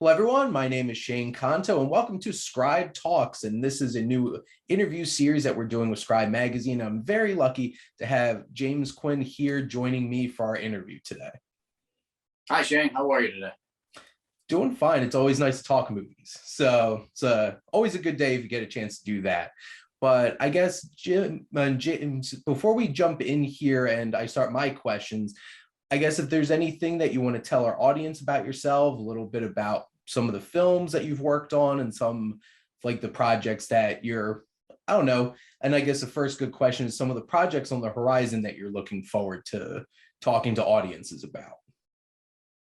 Hello, everyone. My name is Shane Kanto, and welcome to Scribe Talks. And this is a new interview series that we're doing with Scribe Magazine. I'm very lucky to have James Quinn here joining me for our interview today. Hi, Shane. How are you today? Doing fine. It's always nice to talk movies. So it's always a good day if you get a chance to do that. But I guess, James, before we jump in here and I start my questions, I guess if there's anything that you want to tell our audience about yourself, a little bit about some of the films that you've worked on and some like the projects that I don't know. And I guess the first good question is some of the projects on the horizon that you're looking forward to talking to audiences about.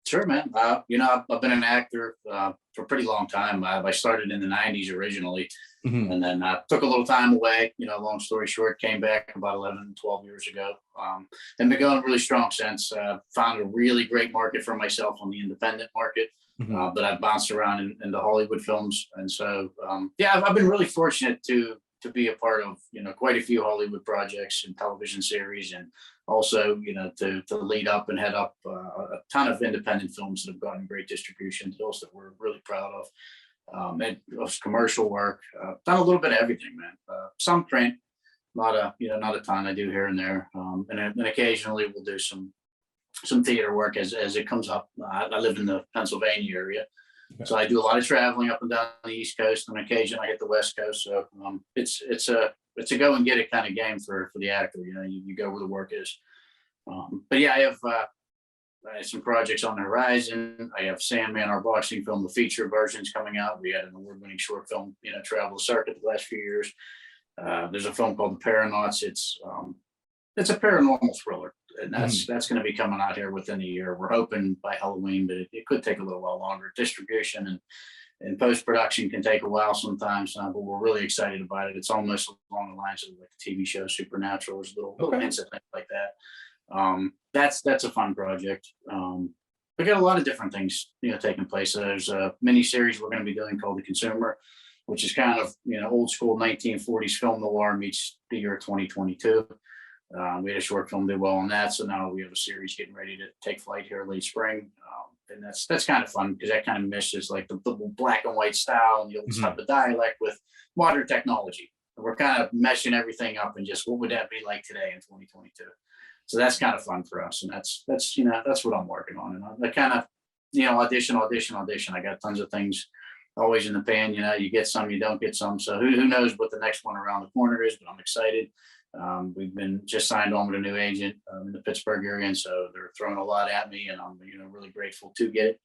Sure, man. I've been an actor for a pretty long time. I started in the 90s originally, Mhm. and then I took a little time away. Long story short, came back about 11, 12 years ago, and been going really strong since. Found a really great market for myself on the independent market, Mhm. but I've bounced around in the Hollywood films. And so, I've been really fortunate to be a part of, quite a few Hollywood projects and television series, and also, to lead up and head up a ton of independent films that have gotten great distribution deals that we're really proud of. And commercial work, done a little bit of everything, man. Some print, not a ton. I do here and there, and occasionally we'll do some theater work as it comes up. I live in the Pennsylvania area, Okay. so I do a lot of traveling up and down the East Coast, and occasionally I hit the West Coast. So it's a go and get it kind of game for the actor. You go where the work is. But yeah, I have some projects on the horizon. I have Sandman, our boxing film, the feature versions coming out. We had an award-winning short film, travel the circuit the last few years. There's a film called The Paranauts. It's a paranormal thriller, and that's Mhm. that's going to be coming out here within a year. We're hoping by Halloween, but it could take a little while longer. Distribution and post production can take a while sometimes, but we're really excited about it. It's almost along the lines of like the TV show Supernatural. There's little Okay. hints of things like that. That's a fun project. We got a lot of different things taking place. There's a mini series we're going to be doing called The Consumer, which is kind of old school 1940s film noir meets the year 2022. We had a short film did well on that, so now we have a series getting ready to take flight here late spring, and that's kind of fun because that kind of meshes like the black and white style and the old Mhm. type of dialect with modern technology. And we're kind of meshing everything up and just what would that be like today in 2022. So that's kind of fun for us, and that's what I'm working on. And I kind of audition. I got tons of things always in the pan. You get some, you don't get some. So who knows what the next one around the corner is? But I'm excited. We've been just signed on with a new agent in the Pittsburgh area, and so they're throwing a lot at me, and I'm really grateful to get it.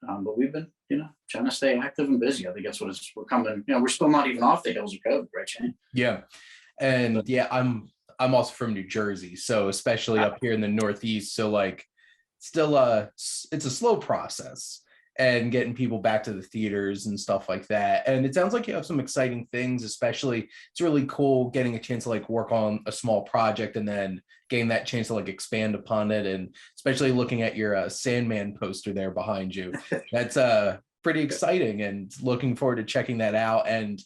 But we've been trying to stay active and busy. I think that's what we're coming. We're still not even off the hills of COVID, right, Shane? Yeah. And yeah, I'm also from New Jersey, so especially up here in the Northeast. So like still it's a slow process and getting people back to the theaters and stuff like that. And it sounds like you have some exciting things, especially it's really cool getting a chance to like work on a small project and then getting that chance to like expand upon it. And especially looking at your Sandman poster there behind you. That's pretty exciting and looking forward to checking that out. And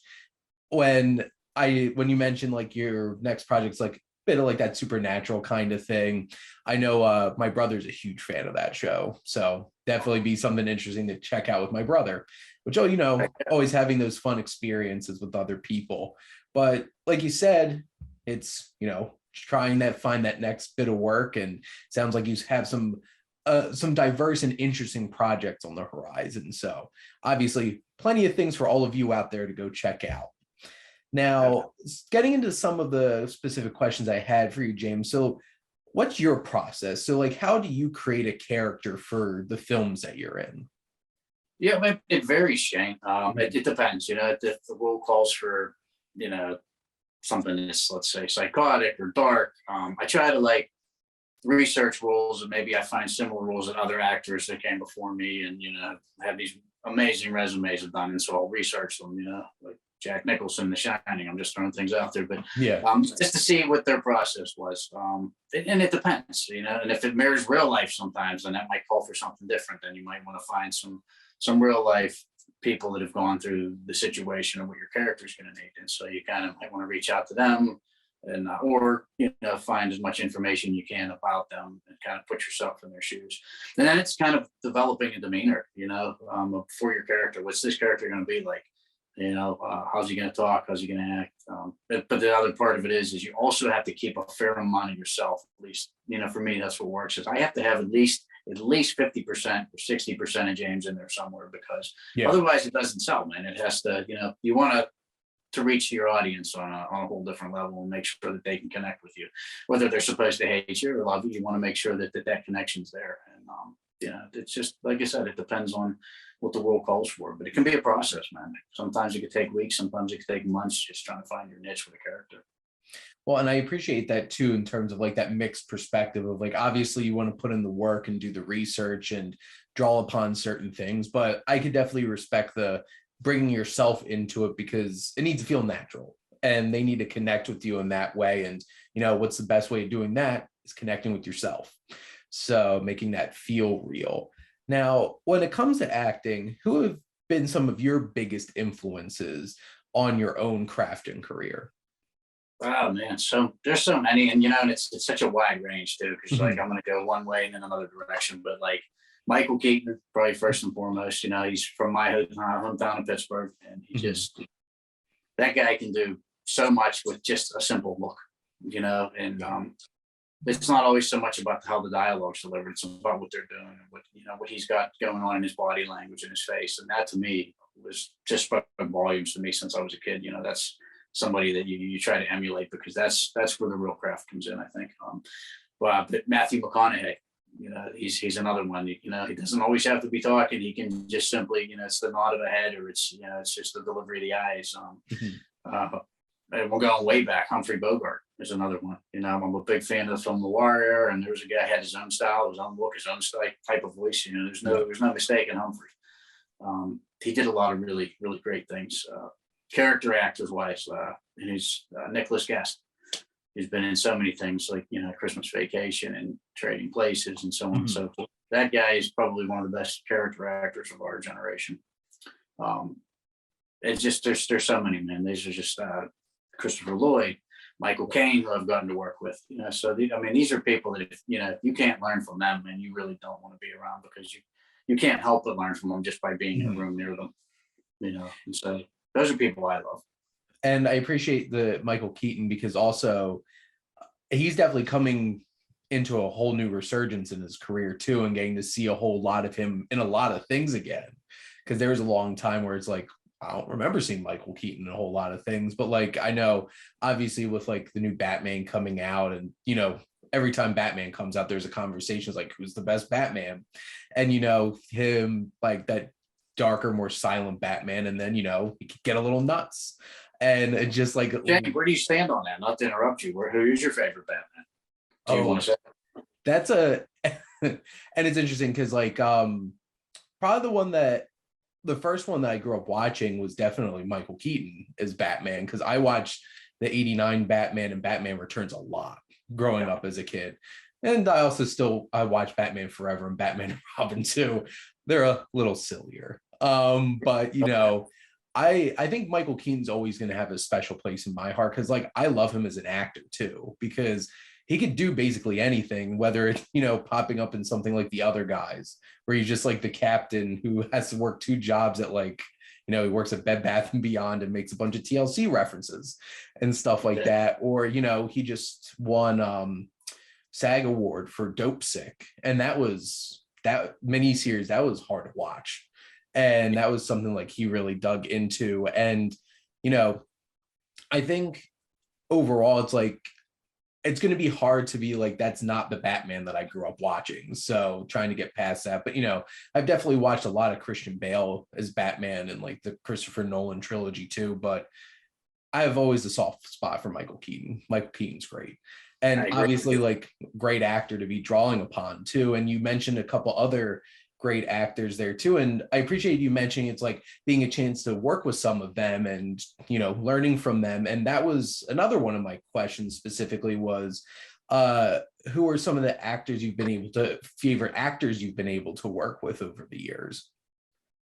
when when you mentioned like your next project's like a bit of like that supernatural kind of thing, I know my brother's a huge fan of that show, so definitely be something interesting to check out with my brother, which always having those fun experiences with other people. But like you said, it's trying to find that next bit of work, and sounds like you have some diverse and interesting projects on the horizon, so obviously plenty of things for all of you out there to go check out. Now, getting into some of the specific questions I had for you, James. So, what's your process? So, like, how do you create a character for the films that you're in? Yeah, it varies, Shane. It depends. If the role calls for something that's, let's say, psychotic or dark, I try to like research roles, and maybe I find similar roles in other actors that came before me, and have these amazing resumes of done, and so I'll research them. Like Jack Nicholson, The Shining. I'm just throwing things out there, but Yeah. just to see what their process was. And it depends, and if it mirrors real life sometimes, then that might call for something different. Then you might want to find some real life people that have gone through the situation and what your character is going to need. And so you kind of might want to reach out to them, and or find as much information you can about them and kind of put yourself in their shoes. And then it's kind of developing a demeanor, for your character. What's this character going to be like? How's he going to talk? How's he going to act? But the other part of it is you also have to keep a fair amount of yourself. At least, for me, that's what works. Is I have to have at least 50% or 60% of James in there somewhere, because otherwise it doesn't sell, man. It has to, you want to reach your audience on a whole different level and make sure that they can connect with you, whether they're supposed to hate you or love you. You want to make sure that connection's there. And it's just like I said, it depends on what the role calls for, but it can be a process, man. Sometimes it could take weeks, sometimes it could take months, just trying to find your niche with a character. Well, and I appreciate that too, in terms of like that mixed perspective of like, obviously you want to put in the work and do the research and draw upon certain things, but I could definitely respect the bringing yourself into it, because it needs to feel natural and they need to connect with you in that way. And, what's the best way of doing that is connecting with yourself. So making that feel real. Now, when it comes to acting, who have been some of your biggest influences on your own craft and career? Oh man, so there's so many, and it's such a wide range too, because like I'm gonna go one way and then another direction, but like Michael Keaton, probably first and foremost. He's from my hometown of Pittsburgh, and he just that guy can do so much with just a simple look, and it's not always so much about how the dialogue's delivered. It's about what they're doing and what he's got going on in his body language and his face. And that to me was just spoken volumes to me since I was a kid. That's somebody that you try to emulate, because that's where the real craft comes in, I think. But Matthew McConaughey, he's another one. He doesn't always have to be talking. He can just simply, it's the nod of the head, or it's just the delivery of the eyes. And we're going way back. Humphrey Bogart is another one. I'm a big fan of the film The Warrior, and there's a guy had his own style, his own look, his own type of voice. There's no mistake in Humphrey. He did a lot of really, really great things, character actors wise. And he's Nicholas Guest. He's been in so many things, like Christmas Vacation and Trading Places and so on and so forth. That guy is probably one of the best character actors of our generation. It's just there's so many, man. These are just Christopher Lloyd, Michael Caine, who I've gotten to work with. So these are people that if you can't learn from them, and you really don't want to be around, because you can't help but learn from them just by being in a room near them. And so those are people I love. And I appreciate the Michael Keaton, because also he's definitely coming into a whole new resurgence in his career too, and getting to see a whole lot of him in a lot of things again. Because there was a long time where it's like, I don't remember seeing Michael Keaton in a whole lot of things, but like, I know obviously with like the new Batman coming out, and, every time Batman comes out, there's a conversation. It's like, who's the best Batman? And, him, like that darker, more silent Batman. And then, he could get a little nuts. And it just like, Jenny, where do you stand on that? Not to interrupt you. Who is your favorite Batman? Do you want to say? That's and it's interesting because like, probably the first one that I grew up watching was definitely Michael Keaton as Batman, because I watched the 89 Batman and Batman Returns a lot growing up as a kid. And I also I watch Batman Forever and Batman and Robin too. They're a little sillier. But I think Michael Keaton's always going to have a special place in my heart, because like I love him as an actor too, because he could do basically anything, whether it's, popping up in something like The Other Guys, where he's just like the captain who has to work two jobs at like, he works at Bed Bath & Beyond and makes a bunch of TLC references and stuff like that. Or, he just won SAG Award for Dope Sick. And that miniseries, that was hard to watch. And that was something like he really dug into. And, I think overall, it's like, it's going to be hard to be like, that's not the Batman that I grew up watching. So trying to get past that. But, I've definitely watched a lot of Christian Bale as Batman and like the Christopher Nolan trilogy too. But I have always a soft spot for Michael Keaton. Michael Keaton's great. And obviously like great actor to be drawing upon too. And you mentioned a couple other great actors there too. And I appreciate you mentioning it's like being a chance to work with some of them and, learning from them. And that was another one of my questions specifically was, who are some of the favorite actors you've been able to work with over the years?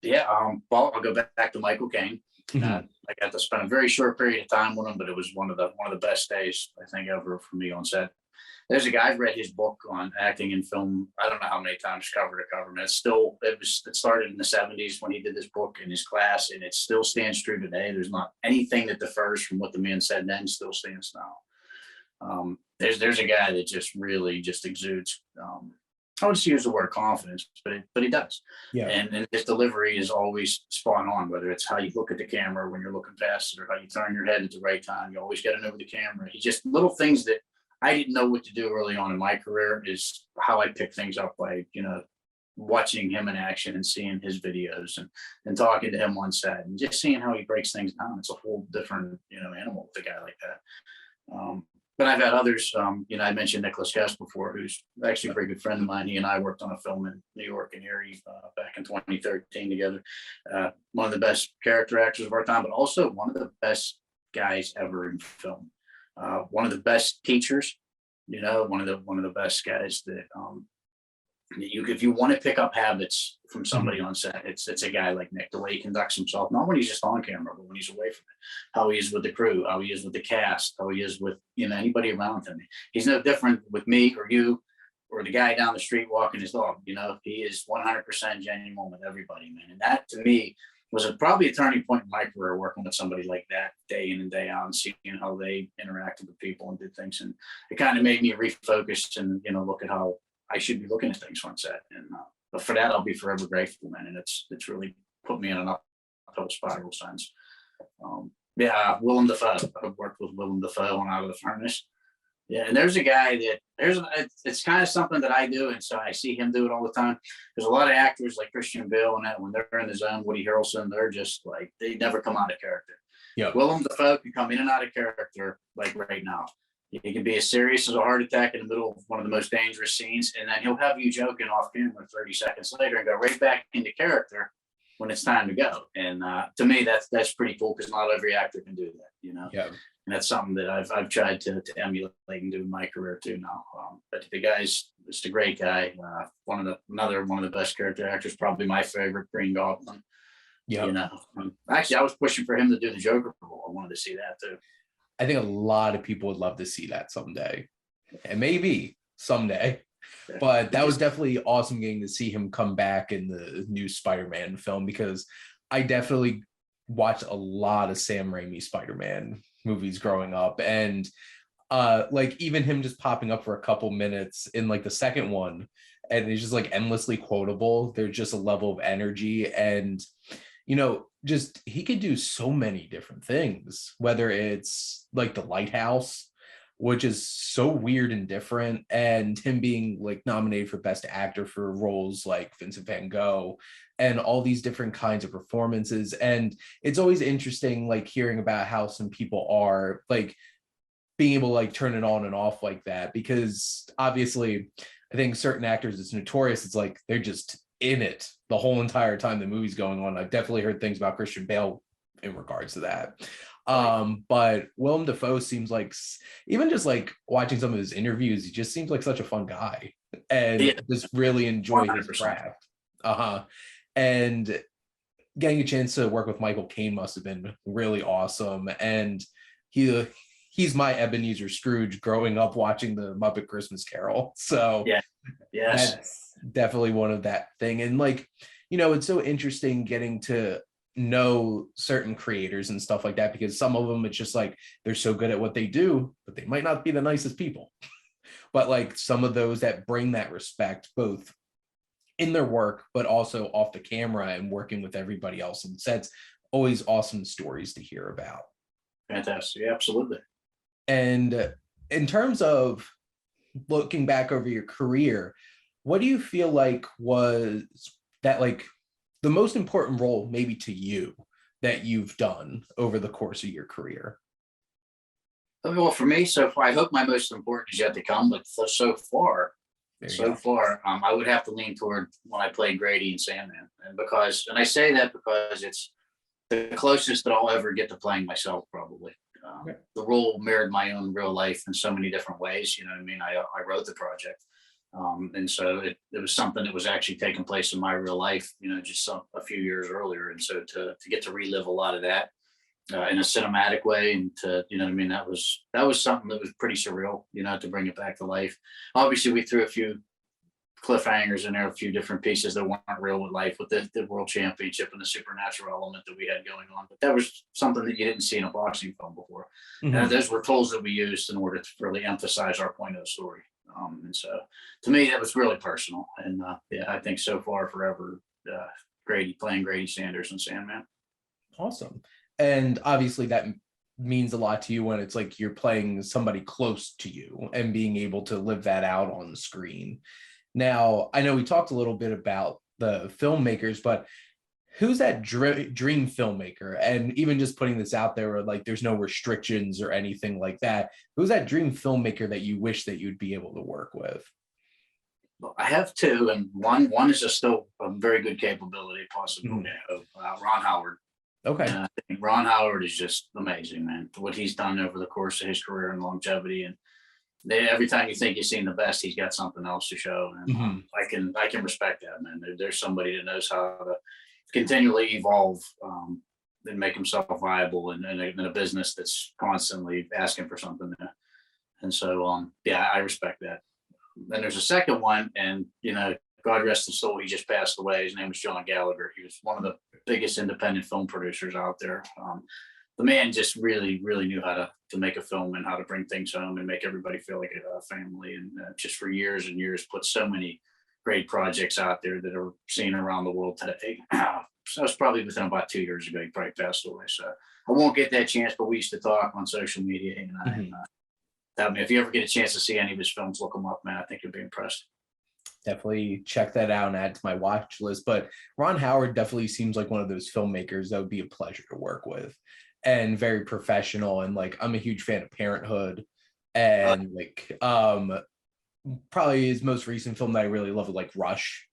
Yeah. Well, I'll go back to Michael Caine. I got to spend a very short period of time with him, but it was one of the best days I think ever for me on set. There's a guy, I've read his book on acting in film. I don't know how many times, cover to cover, man. It started in the 70s when he did this book in his class, and it still stands true today. There's not anything that differs from what the man said then, still stands now. There's a guy that just really just exudes, I would just use the word confidence, but he does. Yeah. And his delivery is always spot on, whether it's how you look at the camera when you're looking past it, or how you turn your head at the right time. You always got to know the camera. He just, little things that I didn't know what to do early on in my career is how I pick things up by, watching him in action and seeing his videos and talking to him on set and just seeing how he breaks things down. It's a whole different, animal with a guy like that. But I've had others, I mentioned Nicholas Guest before, who's actually a very good friend of mine. He and I worked on a film in New York and Erie back in 2013 together. One of the best character actors of our time, but also one of the best guys ever in film. One of the best teachers, one of the best guys that if you want to pick up habits from somebody on set, it's a guy like Nick, the way he conducts himself, not when he's just on camera, but when he's away from it, how he is with the crew, how he is with the cast, how he is with, anybody around him. He's no different with me or you or the guy down the street walking his dog. He is 100% genuine with everybody, man. And that to me was probably a turning point in my career, working with somebody like that day in and day out and seeing how they interacted with people and did things. And it kind of made me refocus and, look at how I should be looking at things on set. And but for that, I'll be forever grateful, man. And it's really put me in an uphill spiral sense. Willem Dafoe. I've worked with Willem Dafoe on Out of the Furnace. Yeah, and there's a guy it's kind of something that I do, and so I see him do it all the time. There's a lot of actors like Christian Bale and that when they're in the zone, Woody Harrelson, they're just like they never come out of character. Yeah, Willem Dafoe can come in and out of character like right now. He can be as serious as a heart attack in the middle of one of the most dangerous scenes, and then he'll have you joking off camera 30 seconds later and go right back into character when it's time to go. And to me, that's pretty cool because not every actor can do that, Yeah. And that's something that I've tried to emulate and do in my career too now. But the guy's just a great guy. One of the best character actors, probably my favorite, Green Goblin. Yeah. Actually, I was pushing for him to do the Joker role. I wanted to see that too. I think a lot of people would love to see that someday, and maybe someday. But that was definitely awesome getting to see him come back in the new Spider-Man film, because I definitely watched a lot of Sam Raimi Spider-Man movies growing up, and like even him just popping up for a couple minutes in like the second one, and it's just like endlessly quotable. There's just a level of energy, and just he could do so many different things, whether it's like The Lighthouse, which is so weird and different, and him being like nominated for Best Actor for roles like Vincent Van Gogh and all these different kinds of performances. And it's always interesting like hearing about how some people are like being able to like turn it on and off like that, because obviously I think certain actors, it's notorious, it's like they're just in it the whole entire time the movie's going on. I've definitely heard things about Christian Bale in regards to that. But Willem Dafoe seems like, even just like watching some of his interviews, he just seems like such a fun guy and just really enjoy 100%. His craft. And getting a chance to work with Michael Caine must have been really awesome. And he's my Ebenezer Scrooge growing up watching the Muppet Christmas Carol. So that's definitely one of that thing. And like, it's so interesting getting to know certain creators and stuff like that, because some of them, it's just like they're so good at what they do, but they might not be the nicest people. But like some of those that bring that respect, both in their work, but also off the camera and working with everybody else on sets, always awesome stories to hear about. Fantastic. Absolutely. And in terms of looking back over your career, what do you feel like was that like the most important role maybe to you that you've done over the course of your career? Well, for me, so far, I hope my most important is yet to come, but so far, I would have to lean toward when I played Grady in Sandman. And I say that because it's the closest that I'll ever get to playing myself, probably. The role mirrored my own real life in so many different ways. You know what I mean? I wrote the project. And so it was something that was actually taking place in my real life, just a few years earlier. And so to get to relive a lot of that in a cinematic way, and to, you know what I mean, that was something that was pretty surreal, to bring it back to life. Obviously, we threw a few cliffhangers in there, a few different pieces that weren't real with life, with the world championship and the supernatural element that we had going on. But that was something that you didn't see in a boxing film before. And those were tools that we used in order to really emphasize our point of the story. And so to me, that was really personal. And yeah, I think so far forever, Grady playing Grady Sanders and Sandman. Awesome. And obviously that means a lot to you when it's like you're playing somebody close to you and being able to live that out on the screen. Now, I know we talked a little bit about the filmmakers, but who's that dream filmmaker? And even just putting this out there, where like there's no restrictions or anything like that. Who's that dream filmmaker that you wish that you'd be able to work with? Well, I have two, and one is still a very good capability, possible. Ron Howard. Okay. I think Ron Howard is just amazing, man. What he's done over the course of his career and longevity, and every time you think you've seen the best, he's got something else to show. And I can respect that, man. There's somebody that knows how to continually evolve and make himself viable in a business that's constantly asking for something new. And so, yeah, I respect that. Then there's a second one, and God rest his soul, he just passed away. His name was John Gallagher. He was one of the biggest independent film producers out there. The man just really, really knew how to make a film and how to bring things home and make everybody feel like a family. And just for years and years, put so many great projects out there that are seen around the world today. So it's probably within about 2 years ago, he probably passed away. So I won't get that chance, but we used to talk on social media. And if you ever get a chance to see any of his films, look them up, man. I think you'll be impressed. Definitely check that out and add to my watch list. But Ron Howard definitely seems like one of those filmmakers that would be a pleasure to work with, and very professional. And like, I'm a huge fan of Parenthood, and probably his most recent film that I really love was like Rush.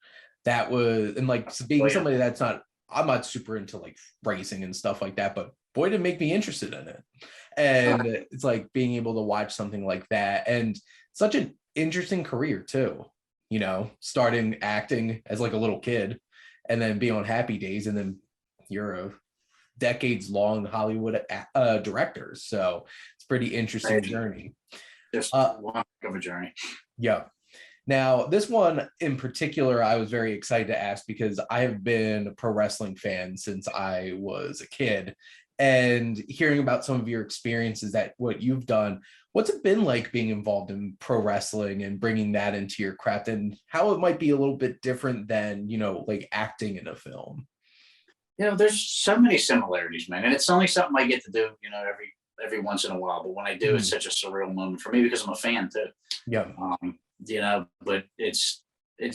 That was, and like being somebody that's I'm not super into like racing and stuff like that, but boy, did it make me interested in it. And it's like being able to watch something like that, and such an interesting career too. Starting acting as like a little kid, and then being on Happy Days, and then you're a decades-long Hollywood director. So it's a pretty interesting journey. Just one of a journey. Yeah. Now, this one in particular, I was very excited to ask because I have been a pro wrestling fan since I was a kid. And hearing about some of your experiences, that what you've done, what's it been like being involved in pro wrestling and bringing that into your craft, and how it might be a little bit different than, like acting in a film? There's so many similarities, man. And it's only something I get to do, every once in a while. But when I do, it's such a surreal moment for me because I'm a fan too. Yeah. But it's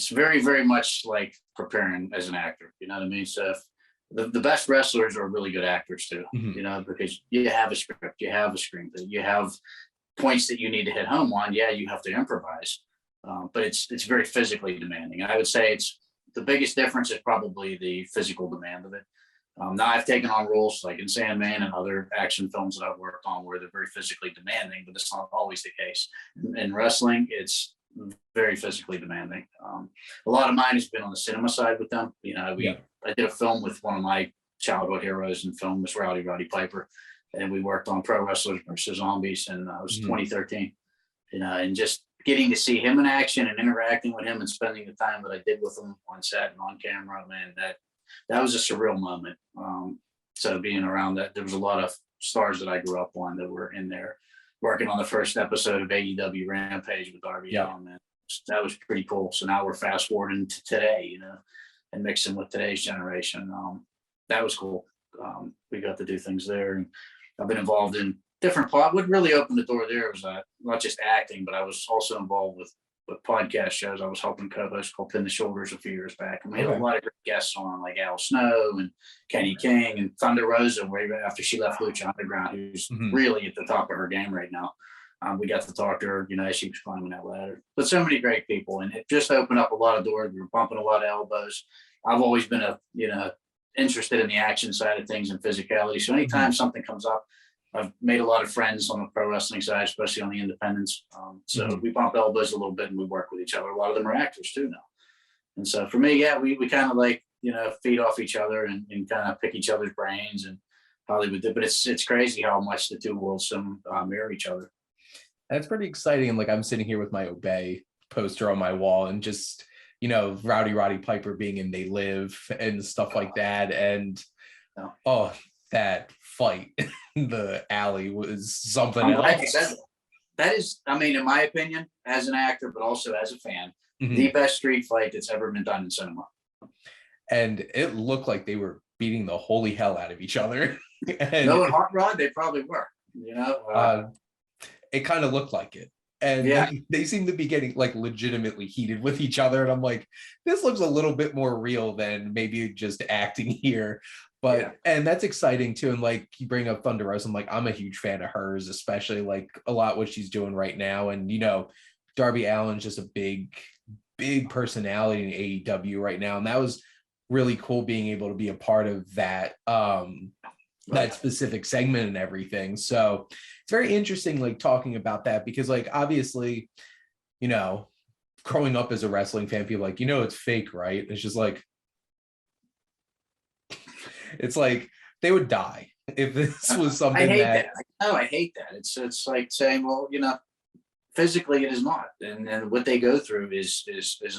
very, very much like preparing as an actor. You know what I mean? So the best wrestlers are really good actors too, because you have a script, you have a screenplay, you have points that you need to hit home on. Yeah, you have to improvise, but it's very physically demanding. And I would say the biggest difference is probably the physical demand of it. Now I've taken on roles like in Sandman and other action films that I've worked on where they're very physically demanding, but it's not always the case. In wrestling, it's very physically demanding. A lot of mine has been on the cinema side with them. I did a film with one of my childhood heroes in film, was Roddy Piper, and we worked on Pro Wrestlers versus Zombies, and it was 2013. And just getting to see him in action and interacting with him and spending the time that I did with him on set and on camera, man, that was a surreal moment. So being around that, there was a lot of stars that I grew up on that were in there working on the first episode of AEW Rampage with RBL, man. That was pretty cool. So now we're fast forwarding to today, and mixing with today's generation. That was cool. We got to do things there, and I've been involved in different what really opened the door there was not just acting, but I was also involved with podcast shows. I was helping co-host called Pin the Shoulders a few years back, and we had a lot of great guests on, like Al Snow and Kenny King and Thunder Rosa, way after she left Lucha Underground, who's really at the top of her game right now. We got to talk to her, as she was climbing that ladder. But so many great people, and it just opened up a lot of doors. We were bumping a lot of elbows. I've always been interested in the action side of things and physicality. So anytime something comes up, I've made a lot of friends on the pro wrestling side, especially on the independents. So we bump elbows a little bit and we work with each other. A lot of them are actors too now. And so for me, we kind of feed off each other and kind of pick each other's brains and Hollywood did. But it's crazy how much the two worlds mirror each other. That's pretty exciting. And like I'm sitting here with my Obey poster on my wall and just, you know, Roddy Piper being in They Live and stuff like that. And oh, that fight in the alley was something I'm else. glad you said that. That is, I mean, in my opinion, as an actor, but also as a fan, Mhm. the best street fight that's ever been done in cinema. And it looked like they were beating the holy hell out of each other. And Knowing Hot Rod, they probably were. You know, it kind of looked like it. And yeah, they seem to be getting like legitimately heated with each other. And I'm like, this looks a little bit more real than maybe just acting here. But yeah. and that's exciting too. And like you bring up Thunder Rosa, I'm like, I'm a huge fan of hers, especially like a lot what she's doing right now. And you know, Darby Allin's just a big personality in AEW right now. And that was really cool being able to be a part of that that specific segment and everything. So it's very interesting like talking about that because like obviously, you know, growing up as a wrestling fan, people like, you know, it's fake, right? It's just like it's like they would die if this was something I hate that. I hate that. It's like saying, well, you know, physically it is not, and what they go through is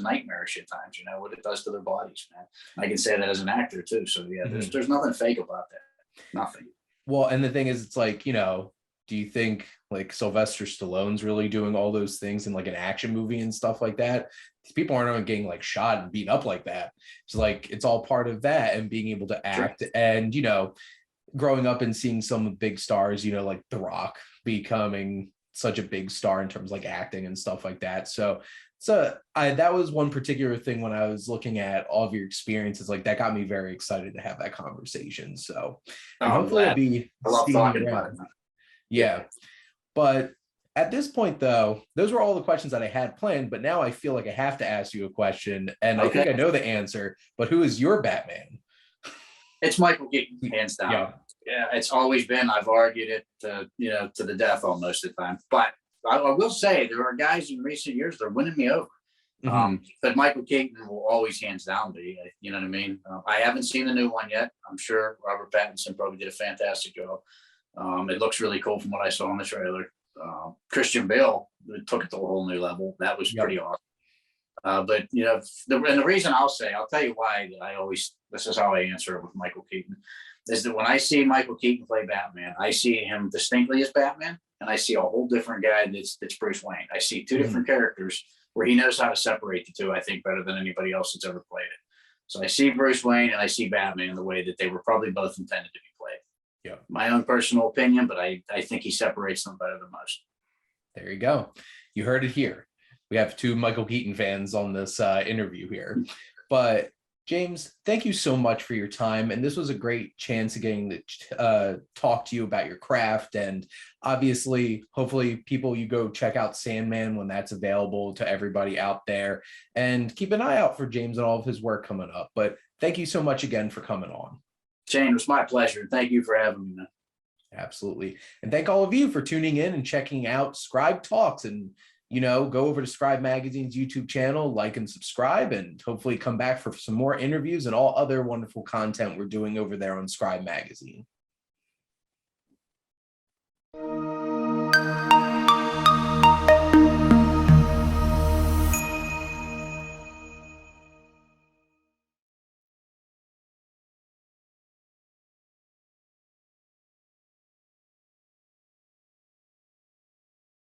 nightmarish at times. You know what it does to their bodies, man. I can say that as an actor too. So yeah, there's nothing fake about that. Nothing. Well, and the thing is, it's like, you know, do you think like Sylvester Stallone's really doing all those things in like an action movie and stuff like that? These people aren't getting like shot and beat up like that. It's like it's all part of that and being able to act. Sure. And you know, growing up and seeing some big stars, you know, like The Rock becoming such a big star in terms of like acting and stuff like that. So that was one particular thing when I was looking at all of your experiences, like that got me very excited to have that conversation. So and hopefully I'll be I love seeing talking you about around. it. Yeah. But at this point, though, those were all the questions that I had planned. But now I feel like I have to ask you a question. And I think I know the answer. But who is your Batman? It's Michael Keaton, hands down. Yeah, it's always been. I've argued it, to the death almost at times. But I will say there are guys in recent years that are winning me over. But Michael Keaton will always hands down be. You know what I mean? I haven't seen the new one yet. I'm sure Robert Pattinson probably did a fantastic job. It looks really cool from what I saw in the trailer. Christian Bale took it to a whole new level. That was pretty awesome. But you know, the reason I'll tell you why this is how I answer it with Michael Keaton, is that when I see Michael Keaton play Batman, I see him distinctly as Batman, and I see a whole different guy that's Bruce Wayne. I see two different characters where he knows how to separate the two, I think, better than anybody else that's ever played it. So I see Bruce Wayne and I see Batman in the way that they were probably both intended to be played. Yeah. My own personal opinion, but I think he separates them better than most. There you go. You heard it here. We have two Michael Keaton fans on this interview here. But James, thank you so much for your time. And this was a great chance of getting to talk to you about your craft. And obviously, hopefully people, you go check out Sandman when that's available to everybody out there, and keep an eye out for James and all of his work coming up. But thank you so much again for coming on. Shane, it was my pleasure. Thank you for having me, man. Absolutely. And thank all of you for tuning in and checking out Scribe Talks. And, you know, go over to Scribe Magazine's YouTube channel, like and subscribe, and hopefully come back for some more interviews and all other wonderful content we're doing over there on Scribe Magazine.